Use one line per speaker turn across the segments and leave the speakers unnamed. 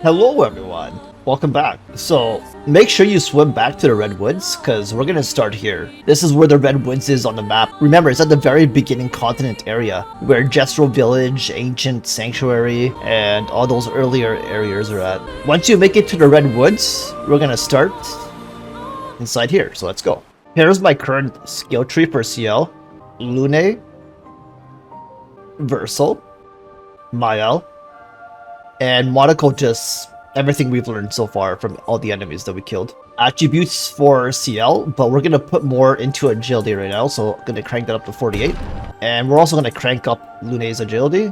Hello everyone, welcome back. So make sure you swim back to the Redwoods because we're gonna start here. This is where the Redwoods is on the map. Remember, it's at the very beginning continent area where Jethro Village, Ancient Sanctuary, and all those earlier areas are at. Once you make it to the Redwoods, we're gonna start inside here, so let's go. Here's my current skill tree for CL. Lune, Versal, Mael, and Monaco, just everything we've learned so far from all the enemies that we killed. Attributes for CL, but we're gonna put more into agility right now, so I'm gonna crank that up to 48. And we're also gonna crank up Lune's agility,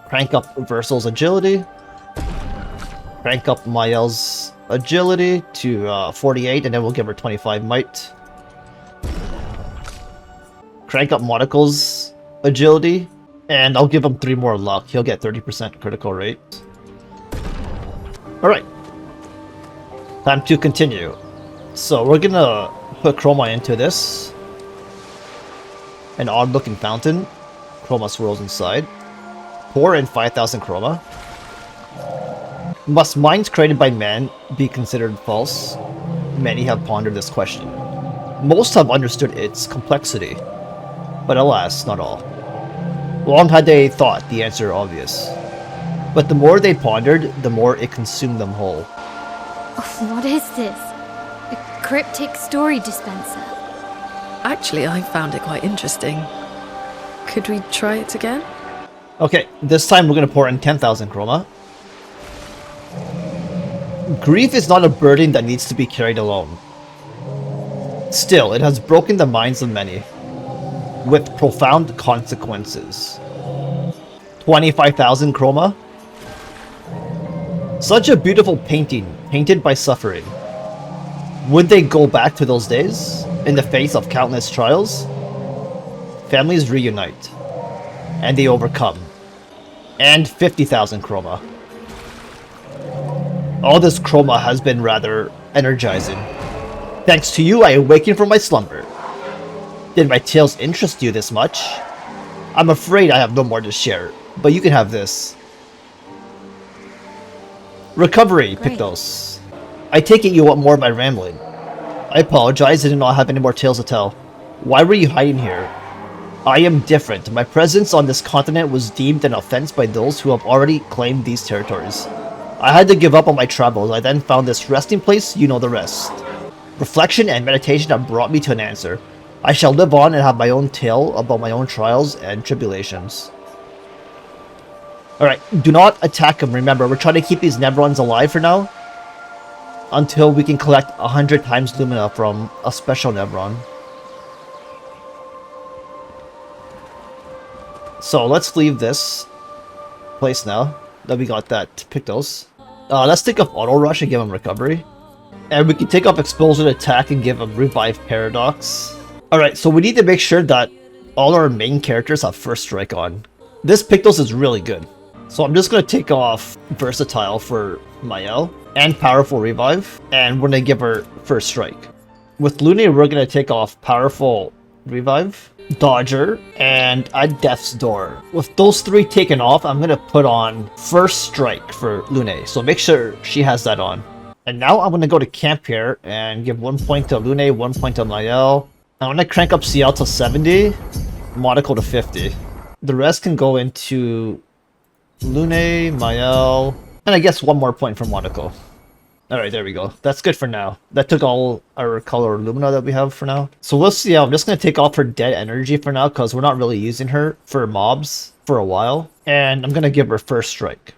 crank up Versal's agility, crank up Mael's agility to 48, and then we'll give her 25 might. Crank up Monaco's agility, and I'll give him 3 more luck. He'll get 30% critical rate. Alright. Time to continue. So we're gonna put chroma into this. An odd looking fountain. Chroma swirls inside. Pour in 5,000 chroma. Must mines created by man be considered false? Many have pondered this question. Most have understood its complexity. But alas, not all. Long had they thought the answer obvious. But the more they pondered, the more it consumed them whole.
What is this? A cryptic story dispenser?
Actually, I found it quite interesting. Could we try it again?
Okay, this time we're gonna pour in 10,000 chroma. Grief is not a burden that needs to be carried alone. Still, it has broken the minds of many, with profound consequences. 25,000 chroma. Such a beautiful painting, painted by suffering. Would they go back to those days, in the face of countless trials? Families reunite, and they overcome. And 50,000 chroma. All this chroma has been rather energizing. Thanks to you, I awaken from my slumber. Did my tales interest you this much? I'm afraid I have no more to share, but you can have this. Recovery,
Great.
Pictos. I take it you want more of my rambling. I apologize, I did not have any more tales to tell. Why were you hiding here? I am different. My presence on this continent was deemed an offense by those who have already claimed these territories. I had to give up on my travels. I then found this resting place, you know the rest. Reflection and meditation have brought me to an answer. I shall live on and have my own tale about my own trials and tribulations. Alright, do not attack him. Remember, we're trying to keep these Nevrons alive for now. Until we can collect 100 times Lumina from a special Nevron. So let's leave this place now that we got that Pictos. Let's take off Auto Rush and give him Recovery. And we can take off Explosion Attack and give him Revive Paradox. Alright, so we need to make sure that all our main characters have First Strike on. This Pictos is really good. So I'm just going to take off Versatile for Mael and Powerful Revive. And we're going to give her First Strike. With Lune, we're going to take off Powerful Revive, Dodger, and add Death's Door. With those 3 taken off, I'm going to put on First Strike for Lune. So make sure she has that on. And now I'm going to go to camp here and give 1 point to Lune, 1 point to Mael. I'm going to crank up CL to 70, Monaco to 50. The rest can go into Lune, Mael, and I guess 1 more point for Monaco. Alright, there we go. That's good for now. That took all our color Lumina that we have for now. So we'll see. I'm just going to take off her dead energy for now because we're not really using her for mobs for a while. And I'm going to give her First Strike.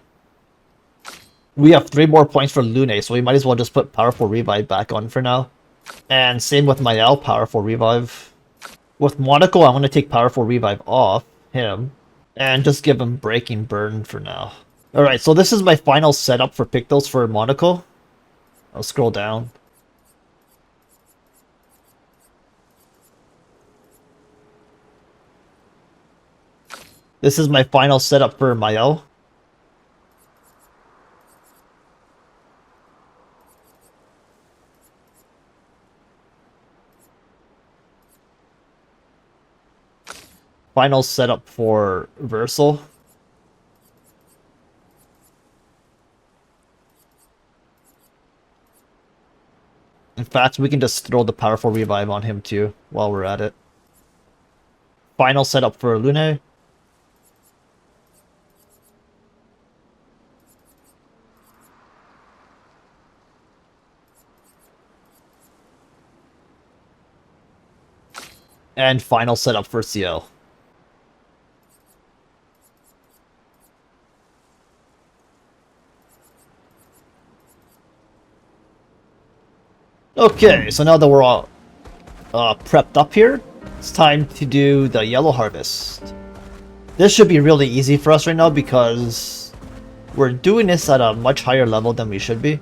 We have 3 more points for Lune, so we might as well just put Powerful Revive back on for now. And same with Mael, Powerful Revive. With Monaco, I'm going to take Powerful Revive off him. And just give him Breaking Burn for now. Alright, so this is my final setup for Pictos for Monaco. I'll scroll down. This is my final setup for Mael. Final setup for Versal. In fact, we can just throw the powerful revive on him too while we're at it. Final setup for Lune. And final setup for CL. Okay, so now that we're all prepped up here, it's time to do the yellow harvest. This should be really easy for us right now because we're doing this at a much higher level than we should be.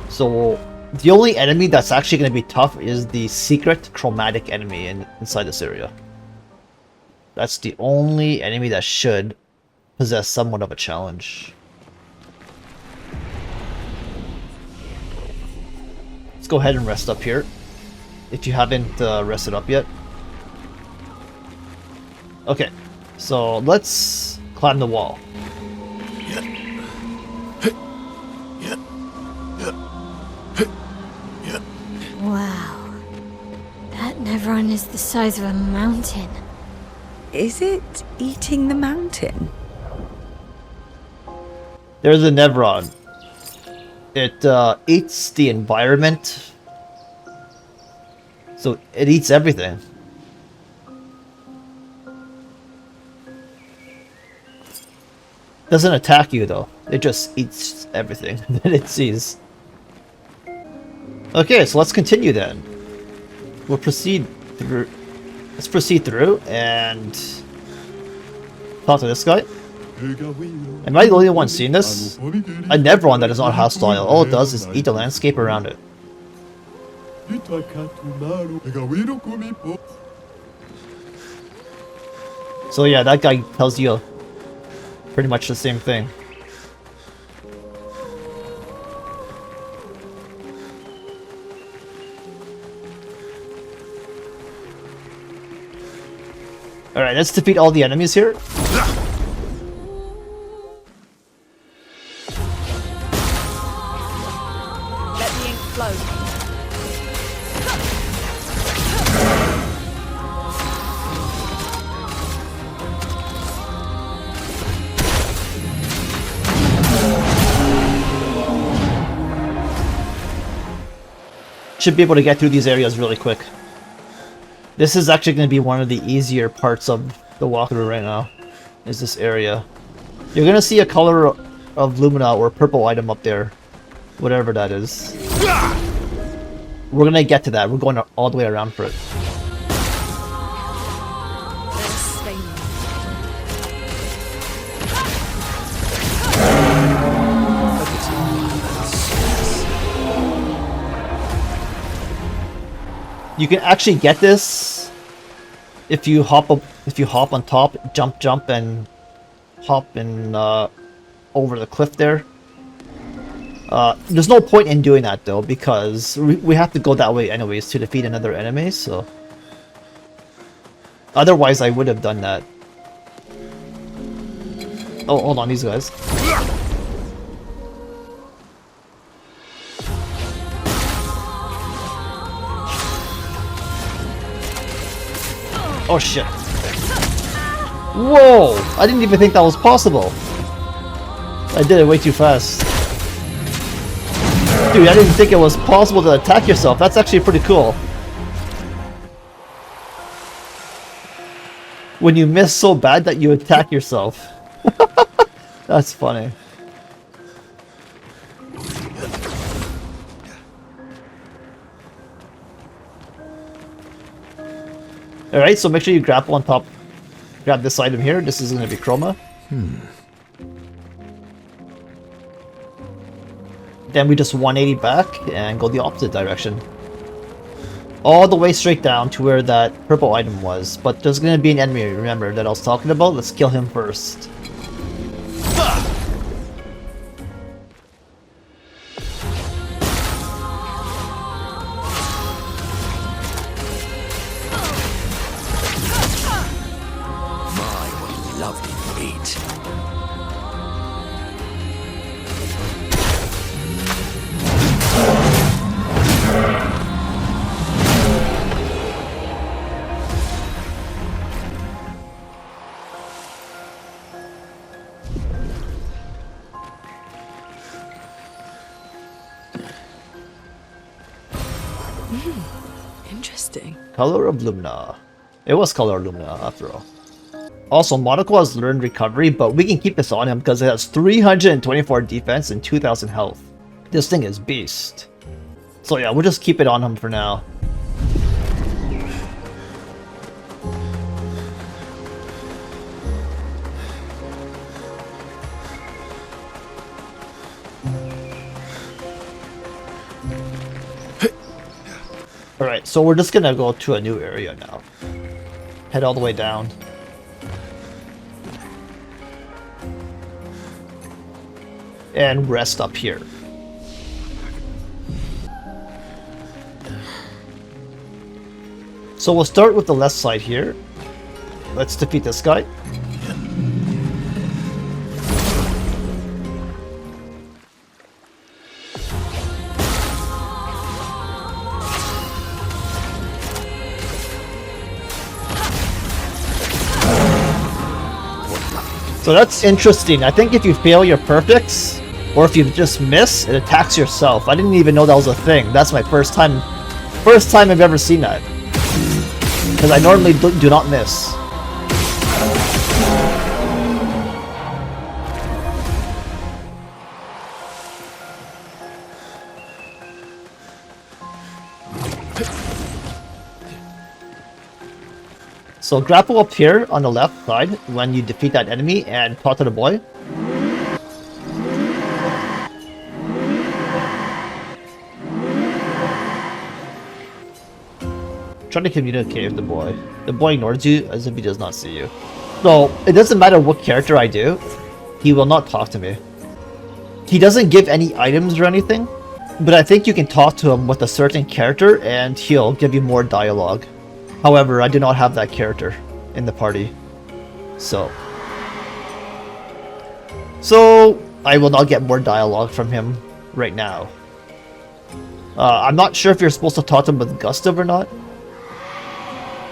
So the only enemy that's actually going to be tough is the secret chromatic enemy inside this area. That's the only enemy that should possess somewhat of a challenge. Let's go ahead and rest up here, if you haven't rested up yet. Okay, so let's climb the wall.
Wow. That Nevron is the size of a mountain.
Is it eating the mountain?
There's a Nevron. It eats the environment. So it eats everything. Doesn't attack you though. It just eats everything that it sees. Okay, so let's continue then. We'll proceed through. Let's proceed through and talk to this guy. Am I the only one seeing this? A Nevron that is not hostile. All it does is eat the landscape around it. So yeah, that guy tells you pretty much the same thing. Alright, let's defeat all the enemies here.
Let the ink flow.
Should be able to get through these areas really quick. This is actually going to be one of the easier parts of the walkthrough right now, is this area. You're going to see a color of Lumina or purple item up there, whatever that is. We're going to get to that. We're going all the way around for it. You can actually get this if you hop up, if you hop on top, jump, and hop in over the cliff there. There's no point in doing that though because we have to go that way anyways to defeat another enemy. So otherwise, I would have done that. Oh, hold on, these guys. Oh shit. Whoa! I didn't even think that was possible. I did it way too fast. Dude, I didn't think it was possible to attack yourself. That's actually pretty cool. When you miss so bad that you attack yourself. That's funny. Alright, so make sure you grapple on top. Grab this item here. This is going to be chroma. Then we just 180 back and go the opposite direction. All the way straight down to where that purple item was. But there's going to be an enemy, remember, that I was talking about. Let's kill him first.
Interesting.
Color of Lumina. It was Color of Lumina after all. Also, Monaco has learned recovery, but we can keep this on him because it has 324 defense and 2000 health. This thing is beast. So yeah, we'll just keep it on him for now. Alright, so we're just gonna go to a new area now. Head all the way down. And rest up here. So we'll start with the left side here. Let's defeat this guy. So that's interesting. I think if you fail your perfects, or if you just miss, it attacks yourself. I didn't even know that was a thing. That's my first time I've ever seen that. Because I normally do not miss. So grapple up here on the left side when you defeat that enemy and talk to the boy. Try to communicate with the boy. The boy ignores you as if he does not see you. So it doesn't matter what character I do, he will not talk to me. He doesn't give any items or anything, but I think you can talk to him with a certain character and he'll give you more dialogue. However, I do not have that character in the party, so I will not get more dialogue from him right now. I'm not sure if you're supposed to talk to him with gusto or not.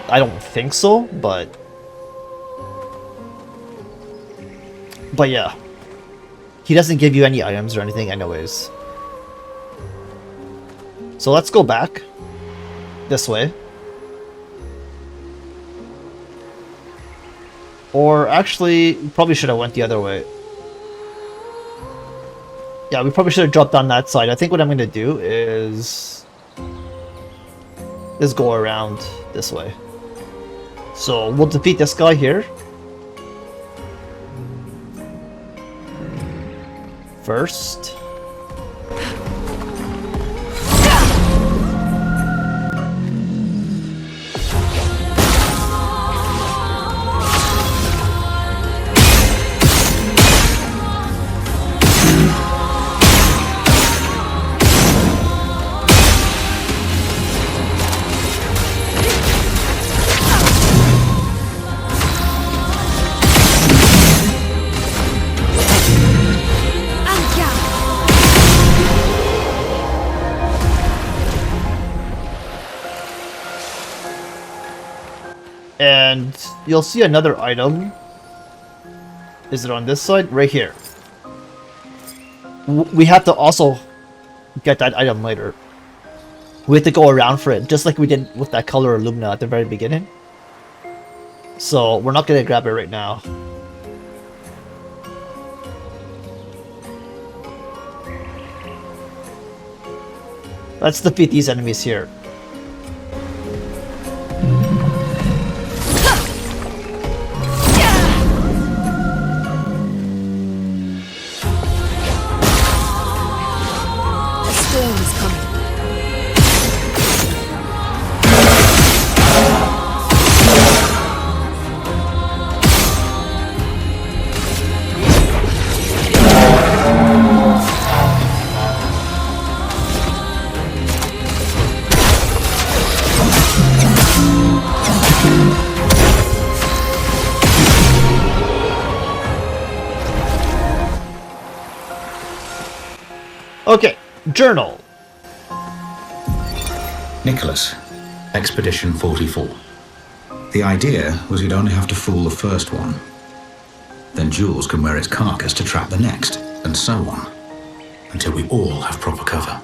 I don't think so, but yeah, he doesn't give you any items or anything anyways. So let's go back this way. Or actually, we probably should have went the other way. Yeah, we probably should have dropped down that side. I think what I'm going to do is go around this way. So we'll defeat this guy here. First. And you'll see another item. Is it on this side? Right here. We have to also get that item later. We have to go around for it, just like we did with that color Lumina at the very beginning. So we're not going to grab it right now. Let's defeat these enemies here. Okay, journal.
Nicholas, Expedition 44. The idea was you'd only have to fool the first one. Then Jules can wear its carcass to trap the next, and so on. Until we all have proper cover.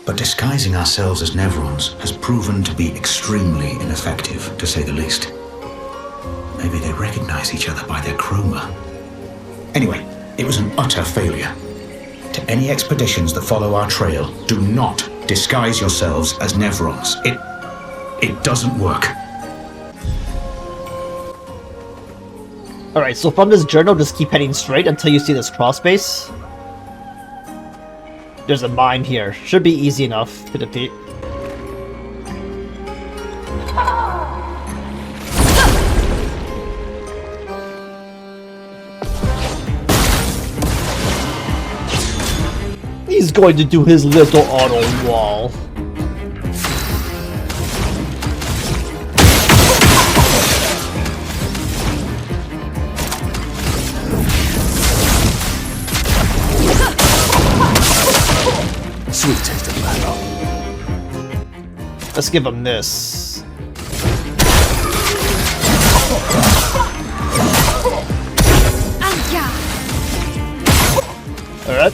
But disguising ourselves as Nevrons has proven to be extremely ineffective, to say the least. Maybe they recognize each other by their chroma. Anyway, it was an utter failure. To any expeditions that follow our trail, do not disguise yourselves as Nevrons. It doesn't work.
Alright, so from this journal, just keep heading straight until you see this cross base. There's a mine here. Should be easy enough to defeat. He's going to do his little auto wall.
Sweet taste of battle.
Let's give him this. Alright,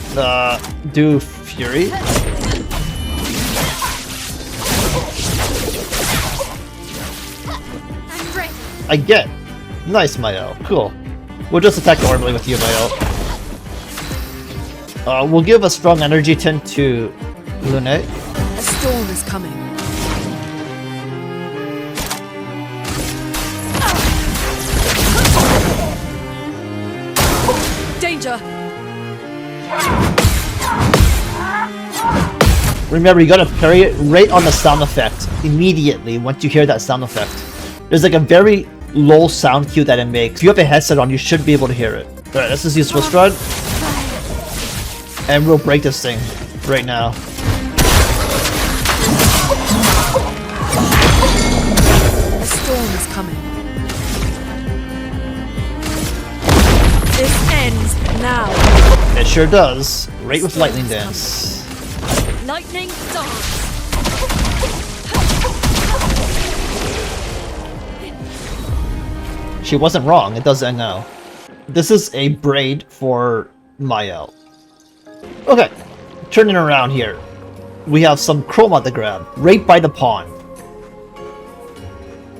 do Fury. I get. Nice, Mayo. Cool. We'll just attack normally with you, Mayo. We'll give a strong energy tint to Lune.
A storm is coming. Danger!
Remember, you gotta parry it right on the sound effect immediately once you hear that sound effect. There's like a very low sound cue that it makes. If you have a headset on, you should be able to hear it. Alright, let's just use Swiss Rod. And we'll break this thing right now.
A storm is coming. This ends now.
It sure does. Right with Lightning Dance.
Lightning dance.
She wasn't wrong. It does end now. This is a braid for Mayo. Okay, turning around here. We have some chroma to grab, right by the pond.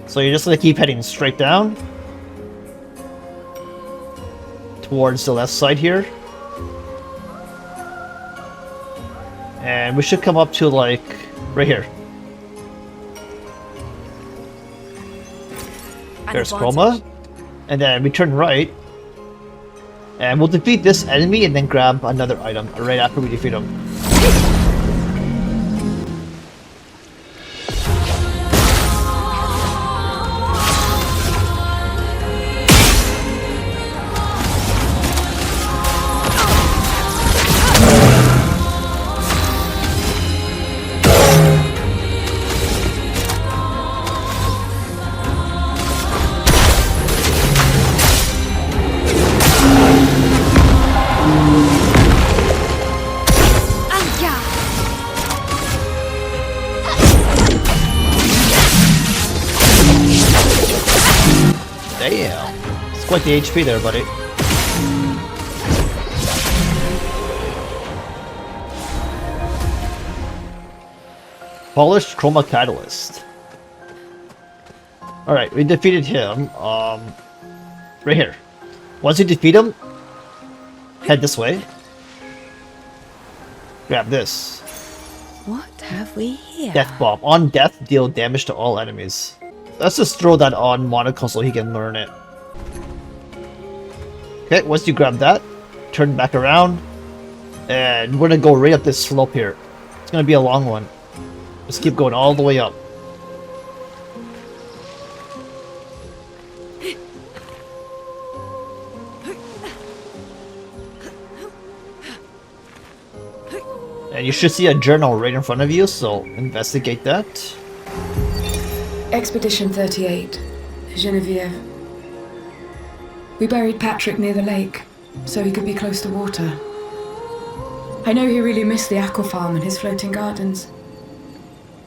So you're just gonna keep heading straight down. Towards the left side here. And we should come up to like, right here. There's chroma. And then we turn right. And we'll defeat this enemy and then grab another item right after we defeat him. Damn. It's quite the HP there, buddy. Polished Chroma Catalyst. Alright, we defeated him. Right here. Once you defeat him, head this way. Grab this.
What have we here?
Death Bomb. On death, deal damage to all enemies. Let's just throw that on Monaco so he can learn it. Okay, once you grab that, turn back around, and we're gonna go right up this slope here. It's gonna be a long one. Just keep going all the way up. And you should see a journal right in front of you, so investigate that.
Expedition 38, Genevieve. We buried Patrick near the lake, so he could be close to water. I know he really missed the aqua farm and his floating gardens.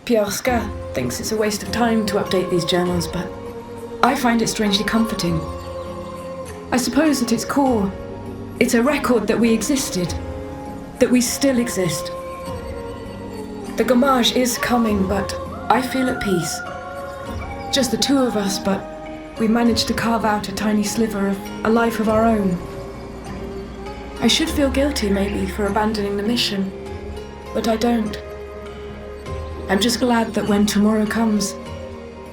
Clair Obscur thinks it's a waste of time to update these journals, but I find it strangely comforting. I suppose at its core, it's a record that we existed, that we still exist. The gomage is coming, but I feel at peace. Just the two of us, but we managed to carve out a tiny sliver of a life of our own. I should feel guilty, maybe, for abandoning the mission, but I don't. I'm just glad that when tomorrow comes,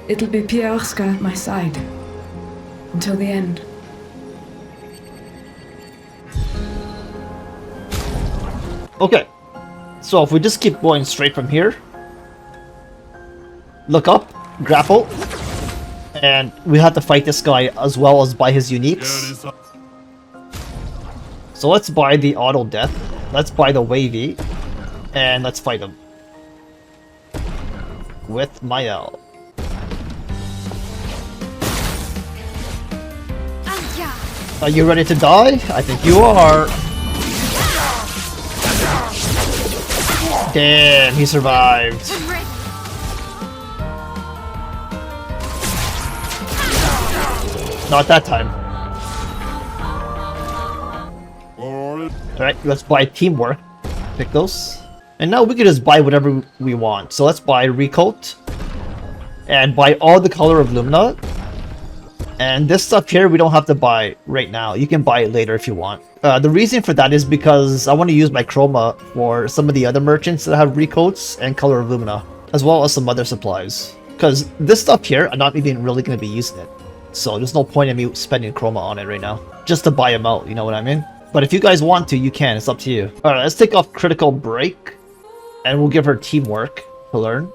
it'll be Clair Obscur at my side. Until the end.
Okay, so if we just keep going straight from here, look up, grapple, and we have to fight this guy as well as buy his uniques. So let's buy the auto death, let's buy the wavy, and let's fight him with Mael. Are you ready to die? I think you are. Damn, he survived. Not that time. Alright, let's buy teamwork. Pick those. And now we can just buy whatever we want. So let's buy Recoat. And buy all the color of Lumina. And this stuff here we don't have to buy right now. You can buy it later if you want. The reason for that is because I want to use my chroma for some of the other merchants that have recoats and color of Lumina, as well as some other supplies. Because this stuff here, I'm not even really going to be using it. So there's no point in me spending chroma on it right now. Just to buy them out, you know what I mean? But if you guys want to, you can. It's up to you. Alright, let's take off critical break. And we'll give her teamwork to learn.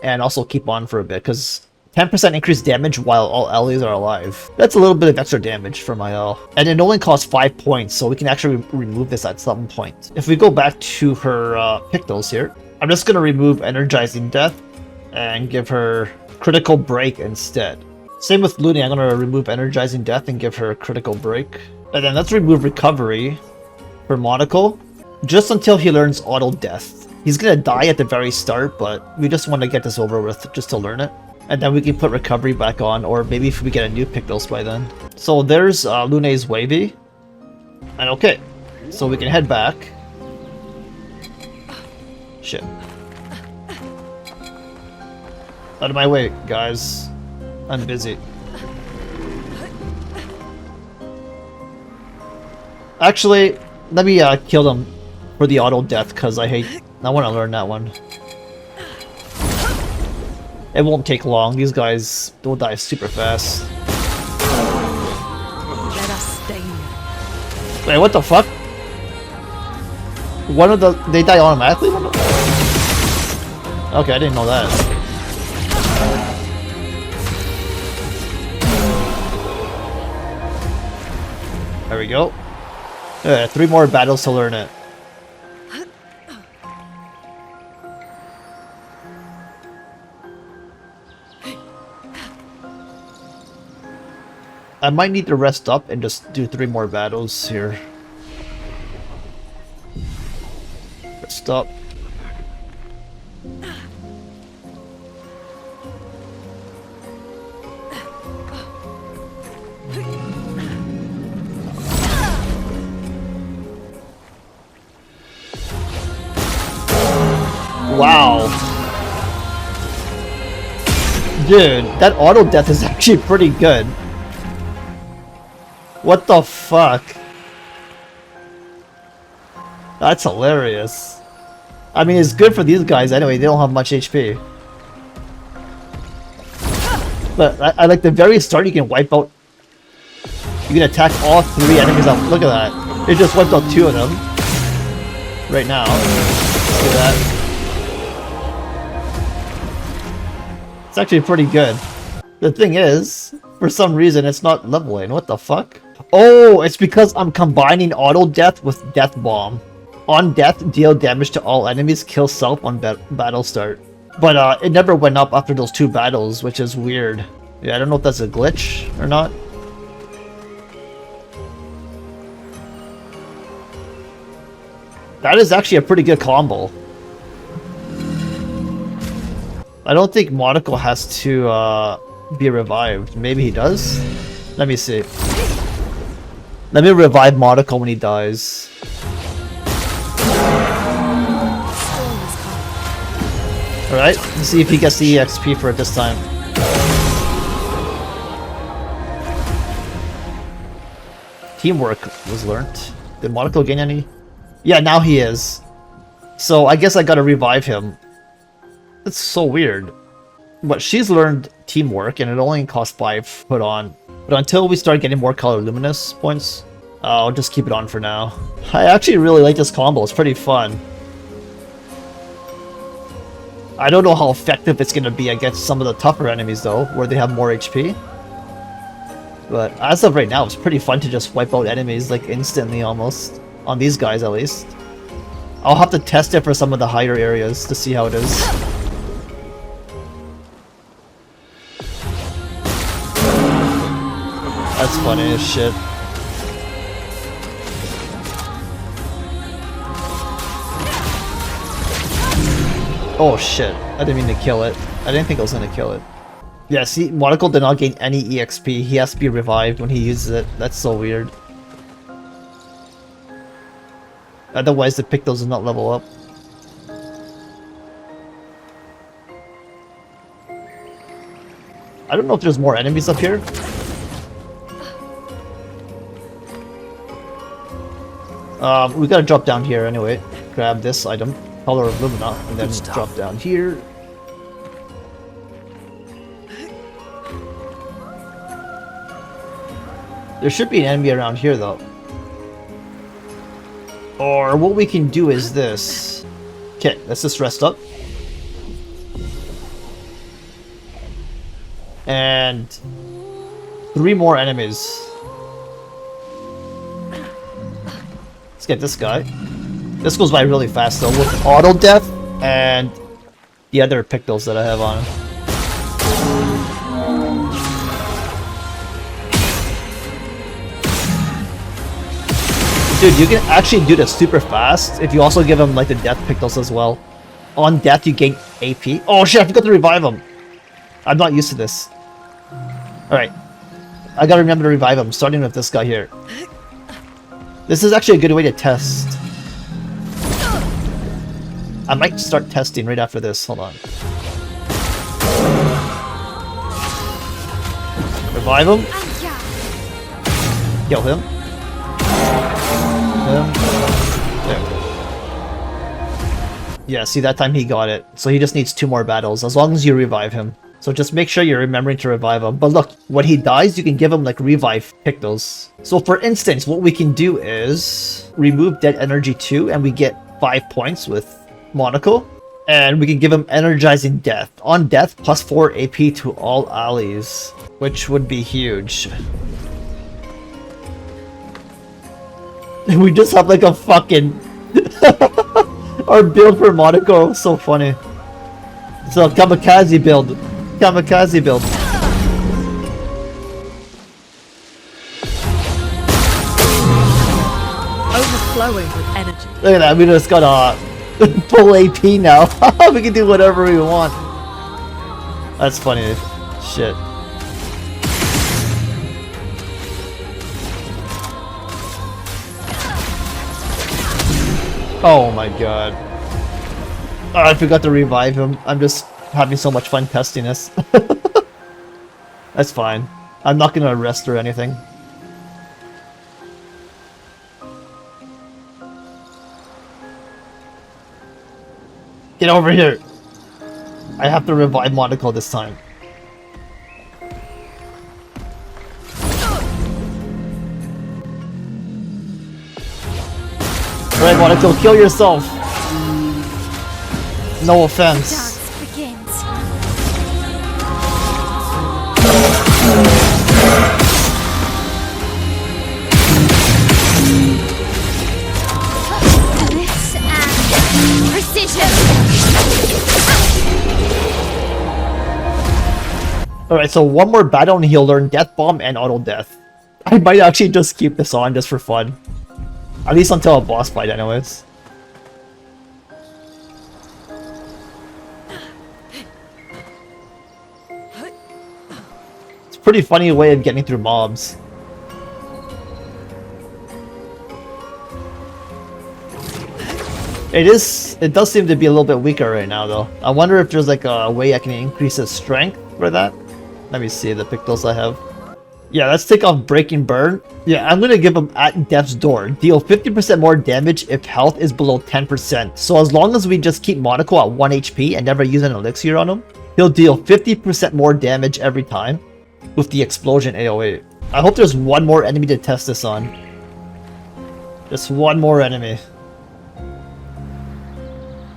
And also keep on for a bit, because 10% increased damage while all allies are alive. That's a little bit of extra damage for my L. And it only costs 5 points, so we can actually remove this at some point. If we go back to her Pictos here, I'm just going to remove Energizing Death and give her Critical Break instead. Same with Looney, I'm going to remove Energizing Death and give her Critical Break. And then let's remove Recovery for Monocle, just until he learns Auto Death. He's going to die at the very start, but we just want to get this over with just to learn it. And then we can put Recovery back on, or maybe if we get a new Pictos by then. So there's Lune's Wavy. And okay, so we can head back. Shit. Out of my way, guys. I'm busy. Actually, let me kill them for the auto death, because I want to learn that one. It won't take long. These guys don't die super fast.
Let us stay here.
Wait, what the fuck? They die automatically? Okay, I didn't know that. There we go. 3 more battles to learn it. I might need to rest up and just do 3 more battles here. Rest up. Wow. Dude, that auto death is actually pretty good. What the fuck? That's hilarious. I mean, it's good for these guys anyway, they don't have much HP. But I like the very start, you can wipe out... You can attack all 3 enemies out. Look at that. It just wiped out 2 of them. Right now. Look at that. It's actually pretty good. The thing is, for some reason, it's not leveling. What the fuck? Oh, it's because I'm combining auto death with death bomb. On death, deal damage to all enemies, kill self on battle start. But it never went up after those 2 battles, which is weird. Yeah, I don't know if that's a glitch or not. That is actually a pretty good combo. I don't think Monocle has to be revived. Maybe he does? Let me see. Let me revive Monocle when he dies. Alright, let's see if he gets the EXP for it this time. Teamwork was learnt. Did Monaco gain any? Yeah, now he is. So I guess I gotta revive him. That's so weird. But she's learned teamwork and it only costs 5 put on. But until we start getting more color luminous points, I'll just keep it on for now. I actually really like this combo, it's pretty fun. I don't know how effective it's gonna be against some of the tougher enemies though, where they have more HP. But as of right now, it's pretty fun to just wipe out enemies like instantly almost. On these guys at least. I'll have to test it for some of the higher areas to see how it is. That's funny as shit. Oh shit, I didn't mean to kill it. I didn't think I was gonna kill it. Yeah, see, Monaco did not gain any EXP. He has to be revived when he uses it. That's so weird. Otherwise, the Pictos will not level up. I don't know if there's more enemies up here. We gotta drop down here anyway. Grab this item, Color of Lumina, and then drop down here. There should be an enemy around here though. Or what we can do is this. Okay, let's just rest up. And 3 more enemies. Let's get this guy. This goes by really fast though, with auto death and the other Pictos that I have on him. Dude, you can actually do this super fast if you also give him like the death Pictos as well. On death you gain AP. Oh shit, I forgot to revive him. I'm not used to this. Alright. I gotta remember to revive him, starting with this guy here. This is actually a good way to test. I might start testing right after this. Hold on. Revive him. Kill him. There. Yeah, see, that time he got it. So he just needs 2 more battles, as long as you revive him. So just make sure you're remembering to revive him. But look, when he dies, you can give him like revive Pictos. So for instance, what we can do is remove dead energy 2 and we get 5 points with Monaco. And we can give him energizing death. On death, plus 4 AP to all allies, which would be huge. We just have like a fucking our build for Monaco, so funny. So kamikaze build. Kamikaze build.
Overflowing with energy.
Look at that, we just got a full AP now. We can do whatever we want. That's funny. Shit. Oh my god. Oh, I forgot to revive him. I'm just having so much fun testing this. That's fine. I'm not gonna rest or anything. Get over here! I have to revive Monaco this time. Alright, Monaco, kill yourself! No offense.
Dance begins. This and precision.
Alright, so 1 more battle and he'll learn Death Bomb and Auto Death. I might actually just keep this on just for fun. At least until a boss fight anyways. It's a pretty funny way of getting through mobs. It does seem to be a little bit weaker right now, though. I wonder if there's like a way I can increase its strength for that. Let me see the pictals I have. Yeah, let's take off Breaking Burn. Yeah, I'm gonna give him At Death's Door. Deal 50% more damage if health is below 10%. So as long as we just keep Monaco at 1 HP and never use an elixir on him, he'll deal 50% more damage every time with the explosion AoE. I hope there's one more enemy to test this on. Just one more enemy.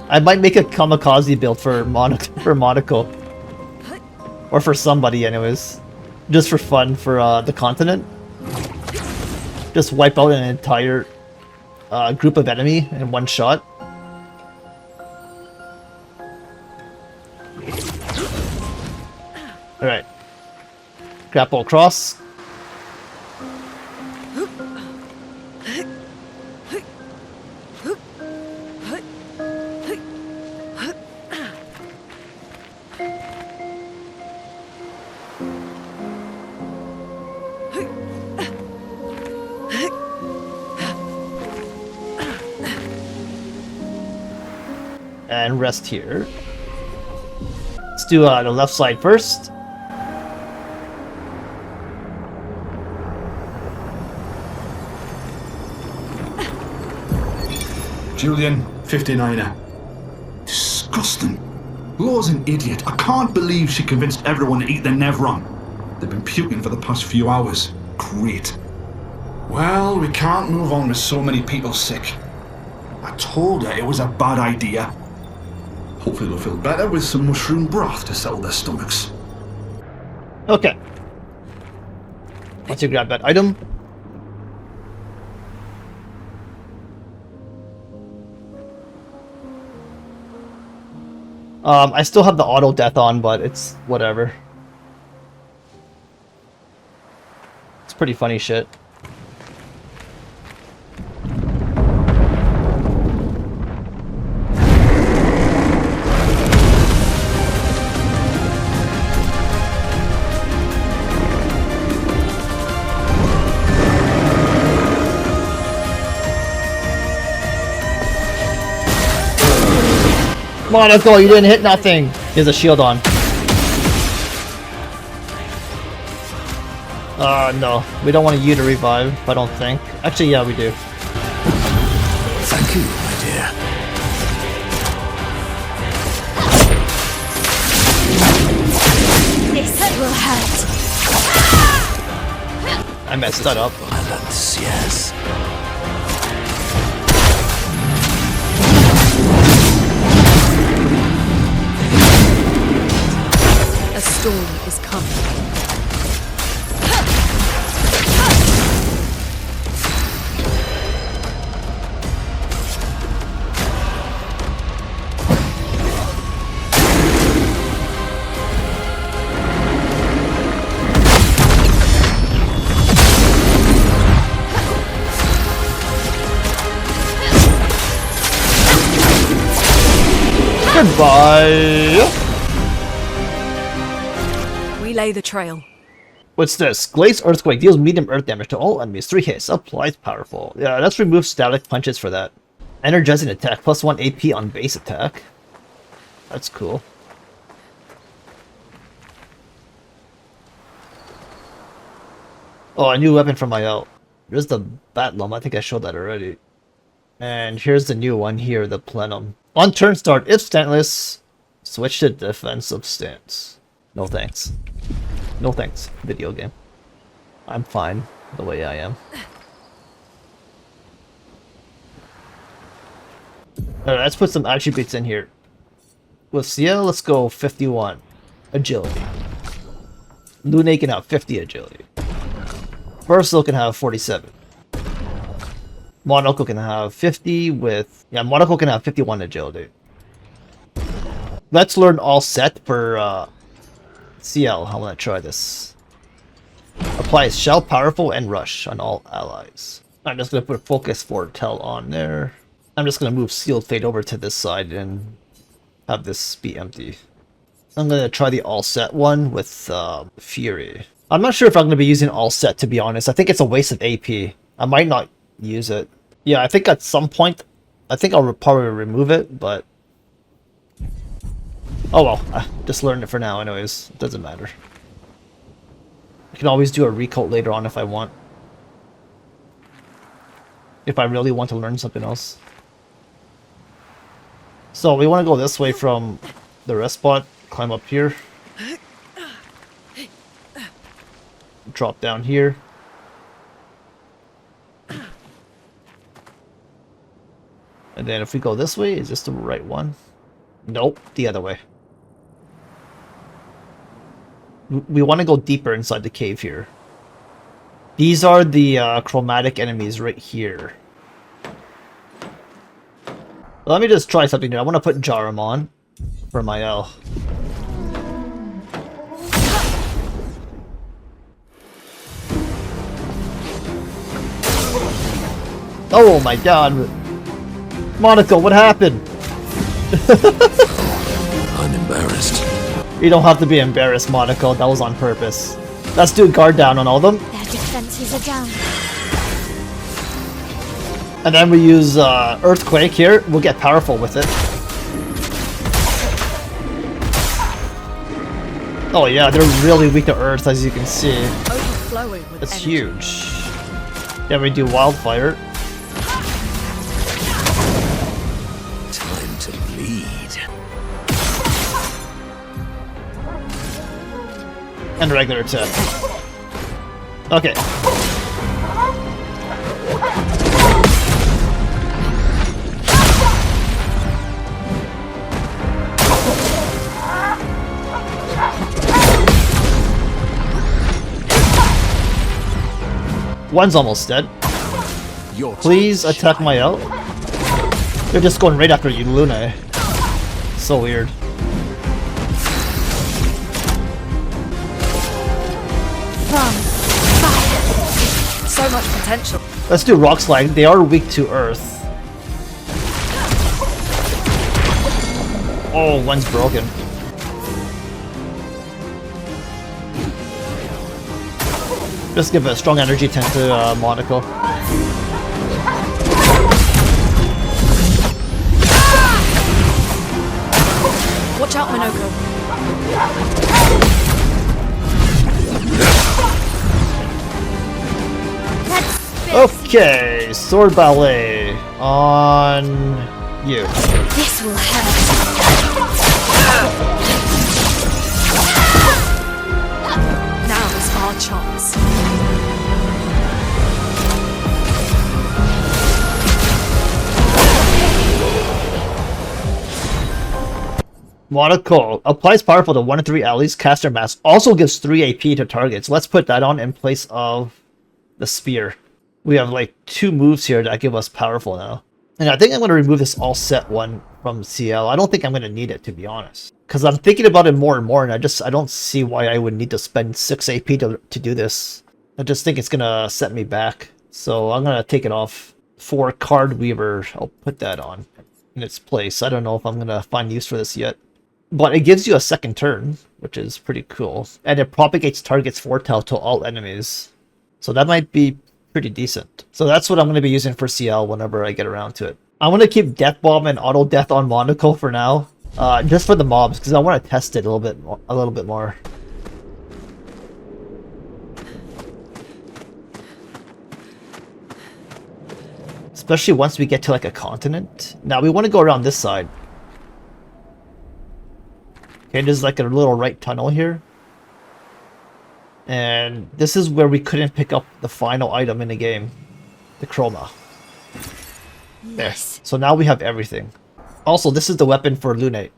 I might make a kamikaze build for Monaco. Or for somebody anyways. Just for fun, for the continent. Just wipe out an entire group of enemy in one shot. Alright. Grapple across. And rest here. Let's do the left side first.
Julian, 59er. Disgusting. Laura's an idiot. I can't believe she convinced everyone to eat the Nevron. They've been puking for the past few hours. Great. Well, we can't move on with so many people sick. I told her it was a bad idea. Hopefully they'll feel better with some mushroom broth to settle their stomachs.
Okay. Once you grab that item. I still have the auto death on, but it's whatever. It's pretty funny shit. Come on, let's go. You didn't hit nothing. He has a shield on. No. We don't want you to revive, I don't think. Actually, yeah, we do.
Thank you, my dear.
This will hurt.
I messed that up.
Violence, yes.
A storm is coming.
Goodbye!
Relay the trail.
What's this? Glaze Earthquake deals medium earth damage to all enemies. 3 hits. Applies powerful. Yeah, let's remove static punches for that. Energizing attack. Plus 1 AP on base attack. That's cool. Oh, a new weapon for my out. There's the Batlum. I think I showed that already. And here's the new one here, the Plenum. On turn start, if stantless, switch to defensive stance. No thanks. No thanks, video game. I'm fine the way I am. Alright, let's put some attributes in here. With Ciel, let's go 51 agility. Lune can have 50 agility. Versal can have 47. Monaco can have 50 with... Yeah, Monaco can have 51 agility. Let's learn all set for CL. I want to try this. Applies Shell, Powerful, and Rush on all allies. I'm just going to put Focus Foretell on there. I'm just going to move Sealed Fate over to this side and have this be empty. I'm going to try the all set one with Fury. I'm not sure if I'm going to be using all set, to be honest. I think it's a waste of AP. I might not use it. Yeah, I think at some point I think I'll probably remove it, but... Oh well, I just learned it for now anyways. It doesn't matter. I can always do a recoat later on if I want. If I really want to learn something else. So we want to go this way from the rest spot, climb up here. Drop down here. And then if we go this way, is this the right one? Nope, the other way. We want to go deeper inside the cave here. These are the chromatic enemies right here. Let me just try something new. I want to put Jarum on for my L. Oh my god! Monaco, what happened?
I'm embarrassed.
You don't have to be embarrassed, Monaco. That was on purpose. Let's do guard down on all of them.
Their defenses are down.
And then we use Earthquake here. We'll get powerful with it. Oh yeah, they're really weak to Earth, as you can see.
Overflowing with
It's
energy.
huge. Yeah, we do Wildfire.
Time to bleed.
And regular attack. Okay. One's almost dead. Please attack my L. They're just going right after you, Luna. So weird.
So much potential.
Let's do Rock Slide. They are weak to Earth. Oh, one's broken. Just give a strong energy tent to Monaco.
Watch out, Minoko.
Okay, Sword Ballet on you.
This will hurt.
Now is our chance.
Monaco applies powerful to 1 to 3 allies. Caster Mask also gives 3 AP to targets. Let's put that on in place of the spear. We have like 2 moves here that give us powerful now. And I think I'm going to remove this all set one from CL. I don't think I'm going to need it, to be honest. Because I'm thinking about it more and more, and I don't see why I would need to spend 6 AP to do this. I just think it's going to set me back. So I'm going to take it off. For Card Weaver, I'll put that on in its place. I don't know if I'm going to find use for this yet. But it gives you a second turn, which is pretty cool. And it propagates target's foretell to all enemies. So that might be pretty decent. So that's what I'm going to be using for CL whenever I get around to it. I'm going to keep Death Bomb and Auto Death on Monaco for now. Just for the mobs, because I want to test it a little bit more. Especially once we get to like a continent. Now we want to go around this side. Okay, there's like a little right tunnel here. And this is where we couldn't pick up the final item in the game. The chroma. There. So now we have everything. Also, this is the weapon for Lunate.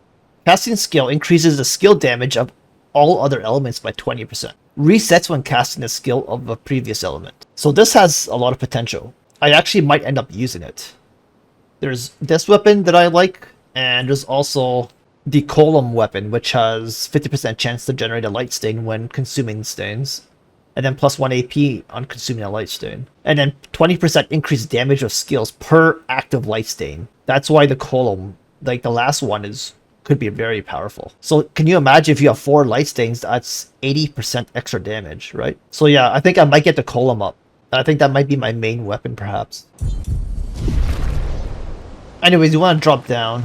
Casting skill increases the skill damage of all other elements by 20%. Resets when casting a skill of a previous element. So this has a lot of potential. I actually might end up using it. There's this weapon that I like, and there's also the column weapon, which has 50% chance to generate a light stain when consuming stains, and then plus 1 AP on consuming a light stain, and then 20% increased damage of skills per active light stain. That's why the column, like the last one, could be very powerful. So can you imagine if you have 4 light stains, that's 80% extra damage, right? So yeah, I think I might get the column up. I think that might be my main weapon, perhaps. Anyways, you want to drop down.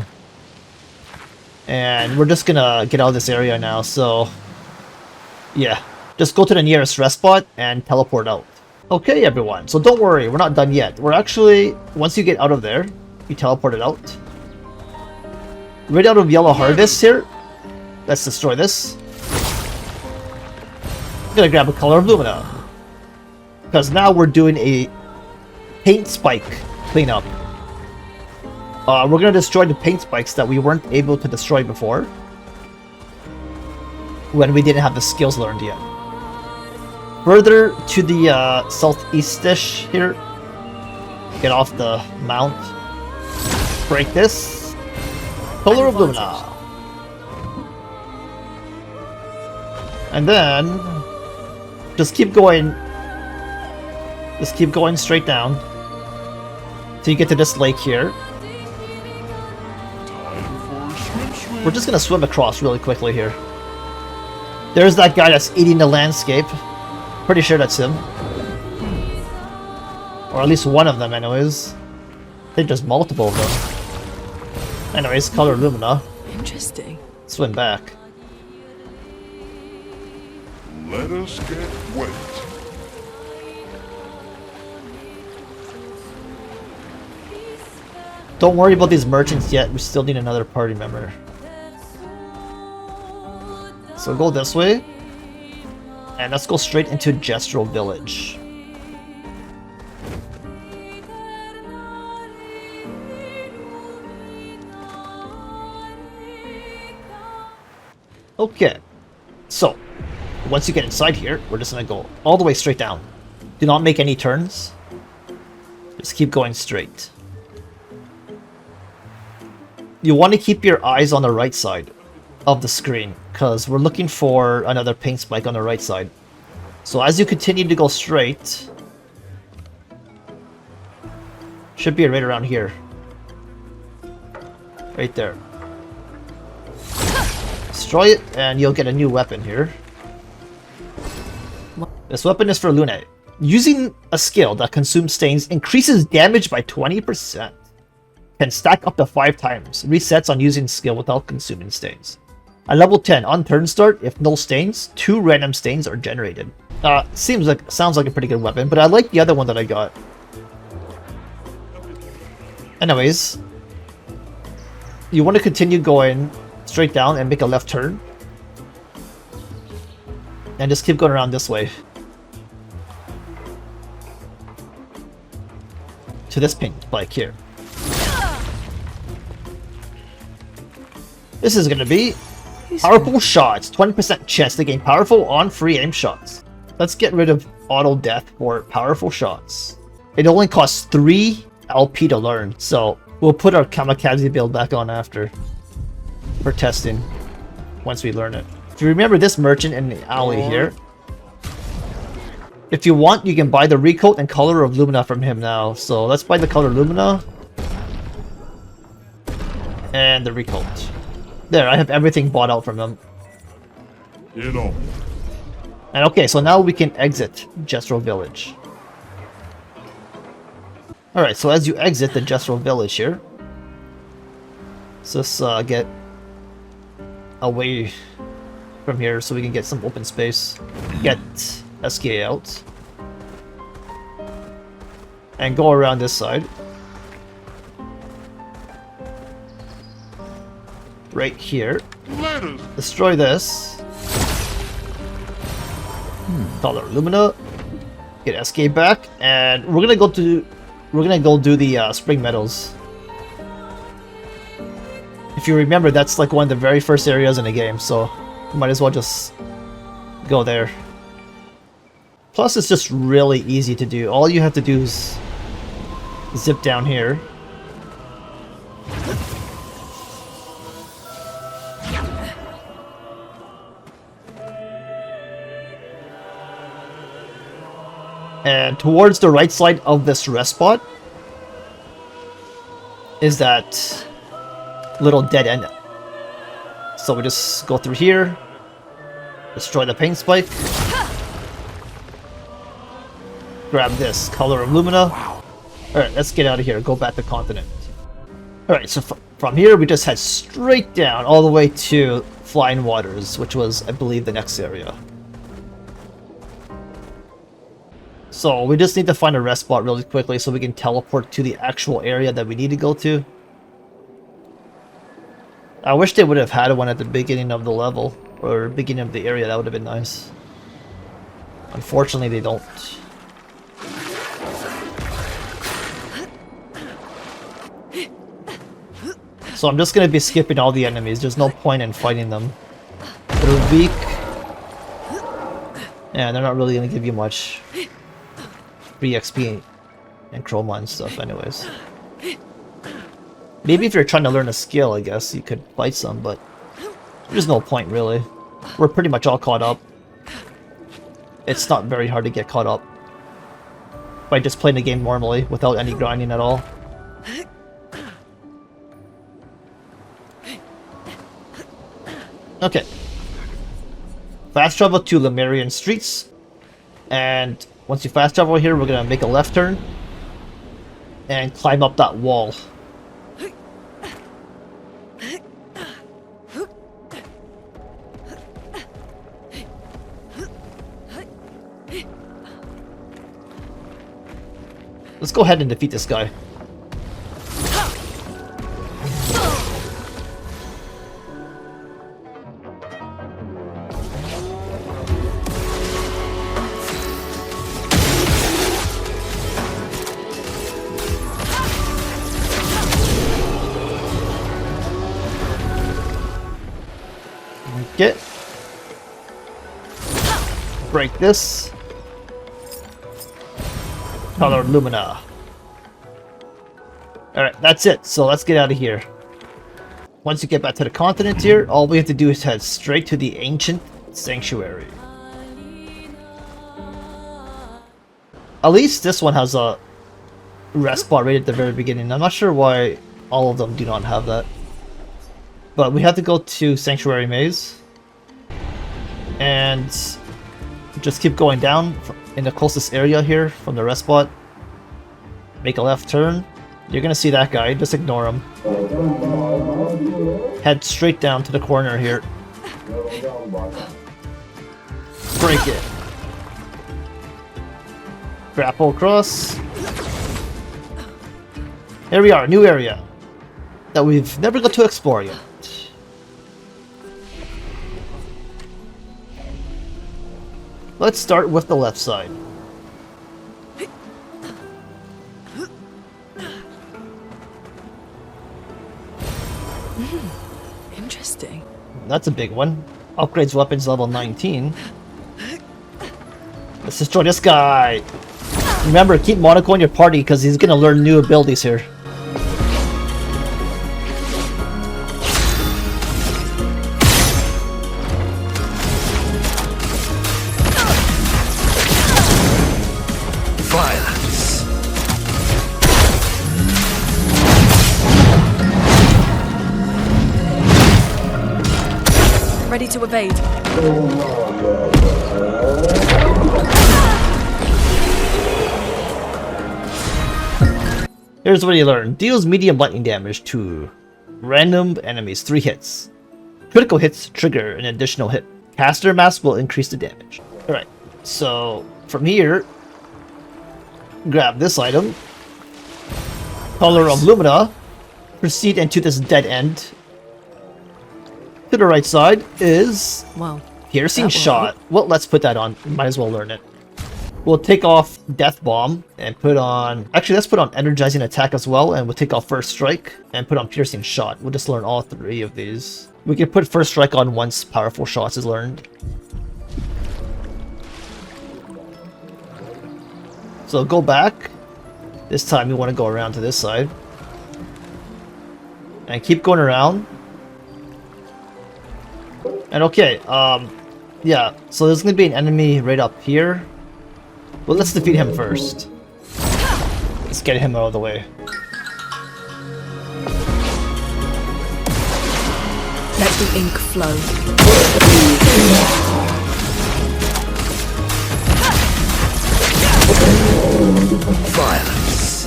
And we're just gonna get out of this area now, so... yeah. Just go to the nearest rest spot and teleport out. Okay, everyone. So don't worry, we're not done yet. We're actually... once you get out of there, you teleport it out. Right out of Yellow Harvest here. Let's destroy this. I'm gonna grab a Color of Lumina. Because now we're doing a paint spike cleanup. We're gonna destroy the paint spikes that we weren't able to destroy before. When we didn't have the skills learned yet. Further to the southeast-ish here. Get off the mount. Break this. Color of Lumina. And then just keep going. Just keep going straight down. Till you get to this lake here. We're just gonna swim across really quickly here. There's that guy that's eating the landscape. Pretty sure that's him. Or at least one of them anyways. I think there's multiple of them. Anyways, Color Lumina.
Interesting.
Swim back.
Let us get wet.
Don't worry about these merchants yet, we still need another party member. So go this way. And let's go straight into Gestural Village. Okay. So, once you get inside here, we're just gonna go all the way straight down. Do not make any turns. Just keep going straight. You want to keep your eyes on the right side of the screen, because we're looking for another paint spike on the right side. So as you continue to go straight, should be right around here. Right there. Destroy it, and you'll get a new weapon here. This weapon is for Lune. Using a skill that consumes stains increases damage by 20%. Can stack up to 5 times. Resets on using skill without consuming stains. At level 10, on turn start, if no stains, 2 random stains are generated. Sounds like a pretty good weapon, but I like the other one that I got. Anyways, you want to continue going straight down and make a left turn. And just keep going around this way. To this paint spike here. This is gonna be powerful shots. 20% chance to gain powerful on free aim shots. Let's get rid of auto death for powerful shots. It only costs 3 LP to learn, so we'll put our kamikaze build back on after for testing once we learn it. If you remember this merchant in the alley here, if you want, you can buy the recoat and Color of Lumina from him now. So let's buy the Color Lumina and the recoat. There, I have everything bought out from them.
You know.
And okay, so now we can exit Gestural Village. Alright, so as you exit the Gestural Village here, let's just get away from here so we can get some open space. Get SK out. And go around this side. Right here. Destroy this. Color Lumina. Get SK back, and we're gonna go do the Spring Meadows. If you remember, that's like one of the very first areas in the game, so you might as well just go there. Plus, it's just really easy to do. All you have to do is zip down here. And towards the right side of this rest spot is that little dead end. So we just go through here, destroy the paint spike, grab this Color of Lumina. Alright, let's get out of here, go back to Continent. Alright, so from here we just head straight down all the way to Flying Waters, which was, I believe, the next area. So we just need to find a rest spot really quickly so we can teleport to the actual area that we need to go to. I wish they would have had one at the beginning of the level, or beginning of the area. That would have been nice. Unfortunately, they don't. So I'm just going to be skipping all the enemies. There's no point in fighting them. They're weak. Yeah, they're not really going to give you much free XP and chroma and stuff anyways. Maybe if you're trying to learn a skill, I guess, you could fight some, but there's no point really. We're pretty much all caught up. It's not very hard to get caught up by just playing the game normally without any grinding at all. Okay. Fast travel to Lemurian streets, and once you fast travel here, we're gonna make a left turn and climb up that wall. Let's go ahead and defeat this guy. Okay. Break this. Color Lumina. Alright, that's it. So let's get out of here. Once you get back to the continent here, all we have to do is head straight to the ancient sanctuary. At least this one has a rest spot right at the very beginning. I'm not sure why all of them do not have that. But we have to go to Sanctuary Maze. And just keep going down in the closest area here from the rest spot. Make a left turn. You're gonna see that guy, just ignore him. Head straight down to the corner here. Break it. Grapple across. Here we are, new area that we've never got to explore yet. Let's start with the left side.
Interesting.
That's a big one. Upgrades weapons level 19. Let's destroy this guy. Remember, keep Monaco in your party because he's gonna learn new abilities here.
Violence.
Ready to evade.
Here's what you learn. Deals medium lightning damage to random enemies, 3 hits. Critical hits trigger an additional hit. Caster mask will increase the damage. Alright, so from here, grab this item. Color of Lumina. Proceed into this dead end. To the right side is
Well,
Piercing
that will
Shot. Well, let's put that on. Might as well learn it. We'll take off Death Bomb and put on... Actually, let's put on Energizing Attack as well, and we'll take off First Strike and put on Piercing Shot. We'll just learn all 3 of these. We can put First Strike on once Powerful Shots is learned. So go back. This time you want to go around to this side. And keep going around. And okay, yeah, so there's gonna be an enemy right up here. Well, let's defeat him first. Let's get him out of the way.
let the ink flow.
Violence.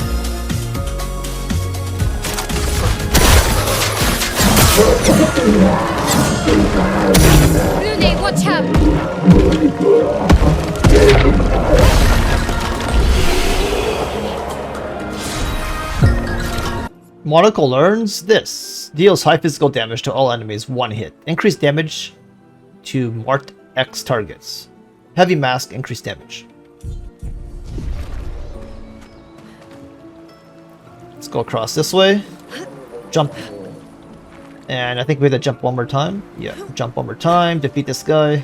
Lune, watch out!
Monocle learns this. Deals high physical damage to all enemies, one hit. Increased damage to marked X targets. Heavy mask, increased damage. Let's go across this way. Jump. And I think we have to jump one more time. Yeah, jump one more time, defeat this guy.
A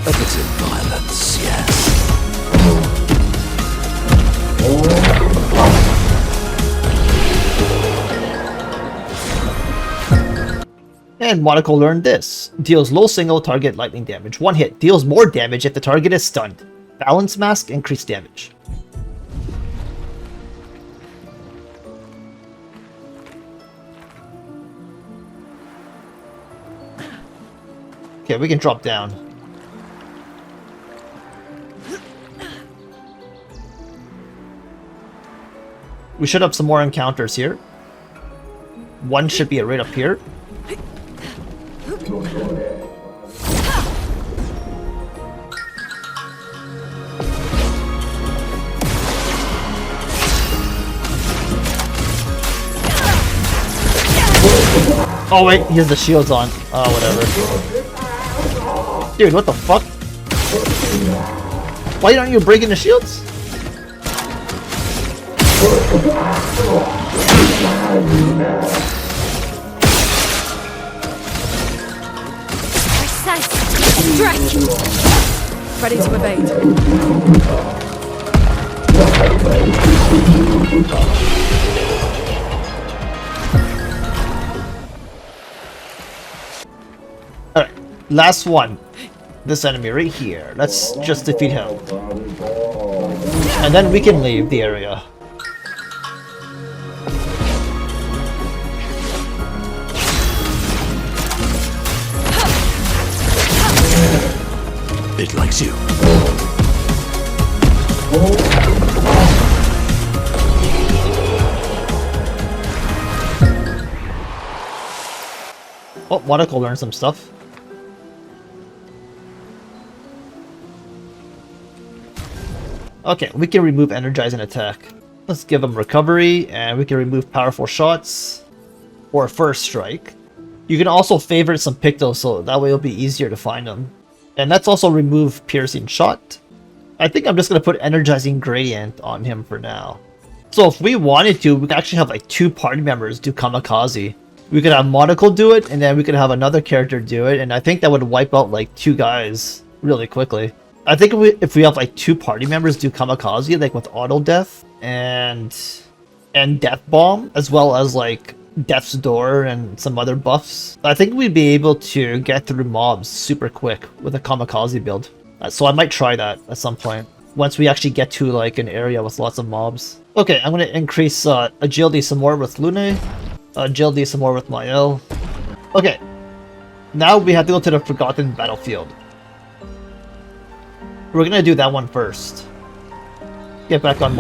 bit of violence, yes.
And Monocle learned this. Deals low single target lightning damage. One hit. Deals more damage if the target is stunned. Balance mask, increased damage. Okay, we can drop down. We should have some more encounters here. One should be right up here. Oh wait, he has the shields on. Oh, whatever. Dude, what the fuck? Why aren't you breaking the shields?
Precise! Strike!
Ready to evade.
Alright, last one. This enemy right here. Let's just defeat him. And then we can leave the area.
It likes you.
Oh, Monocle learned some stuff. Okay, we can remove energize and attack. Let's give him recovery, and we can remove powerful shots or first strike. You can also favorite some pictos, so that way it'll be easier to find them. And let's also remove piercing shot. I think I'm just gonna put energizing gradient on him for now. So if we wanted to, we could actually have like 2 party members do kamikaze. We could have Monocle do it, and then we could have another character do it, and I think that would wipe out like 2 guys really quickly. I think if we have like 2 party members do kamikaze, like with auto death and death bomb, as well as like death's door and some other buffs, I think we'd be able to get through mobs super quick with a kamikaze build. So I might try that at some point once we actually get to like an area with lots of mobs. Okay, I'm gonna increase agility some more with Lune, agility some more with Mael. Okay, now we have to go to the Forgotten Battlefield. We're gonna do that one first. Get back on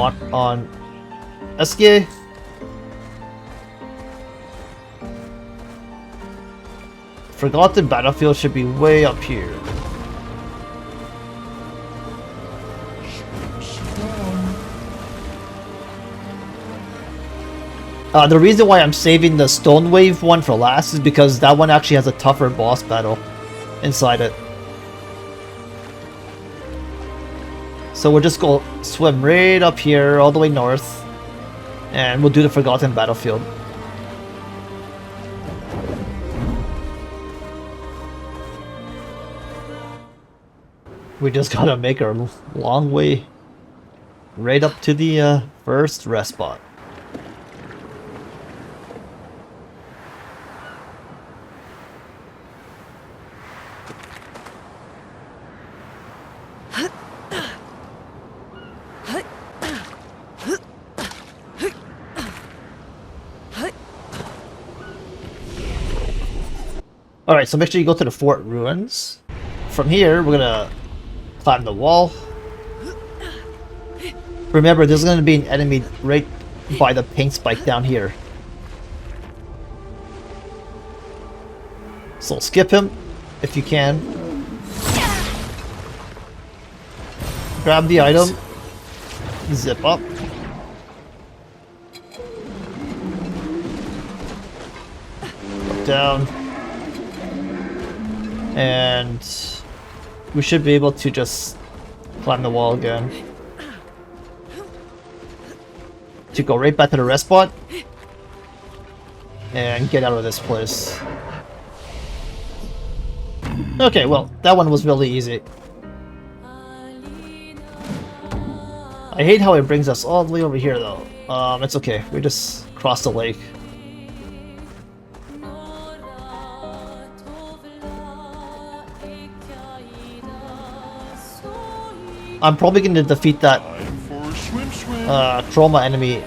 SK. Forgotten Battlefield should be way up here. The reason why I'm saving the Stone Wave one for last is because that one actually has a tougher boss battle inside it. So we'll just go swim right up here, all the way north, and we'll do the Forgotten Battlefield. We just gotta make our long way right up to the first rest spot. Alright, so make sure you go to the fort ruins. From here, we're gonna climb the wall. Remember, there's gonna be an enemy right by the paint spike down here. So skip him if you can. Grab the item. Zip up. Down. And we should be able to just climb the wall again. To go right back to the rest spot and get out of this place. Okay, well, that one was really easy. I hate how it brings us all the way over here though. It's okay, we just crossed the lake. I'm probably going to defeat that Chroma enemy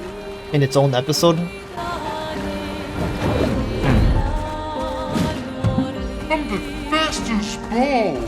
in its own episode.
I'm the fastest ball.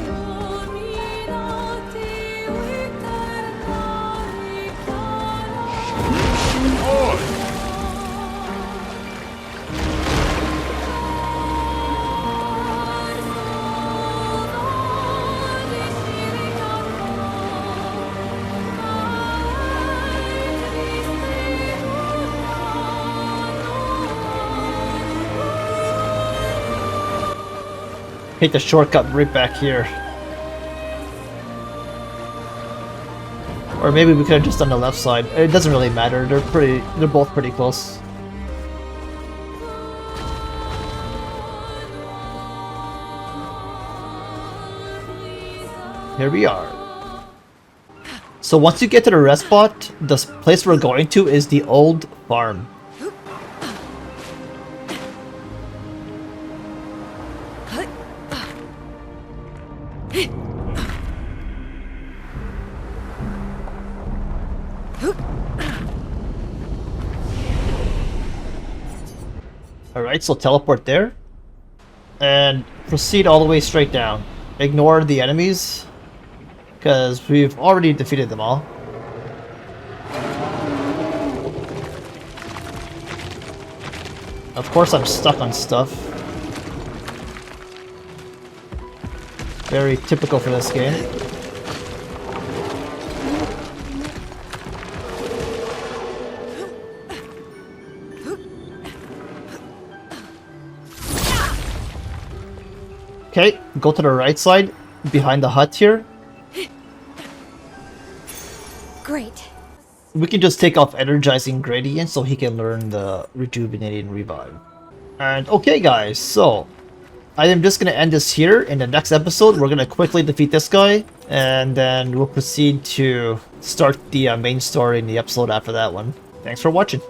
Take the shortcut right back here. Or maybe we could have just done the left side. It doesn't really matter. They're both pretty close. Here we are. So once you get to the rest spot, the place we're going to is the old farm. Alright, so teleport there. And proceed all the way straight down. Ignore the enemies, because we've already defeated them all. Of course I'm stuck on stuff. Very typical for this game. Okay, go to the right side, behind the hut here.
Great.
We can just take off Energizing Gradient so he can learn the Rejuvenate and Revive. And okay guys, so I am just going to end this here. In the next episode, we're going to quickly defeat this guy, and then we'll proceed to start the main story in the episode after that one. Thanks for watching.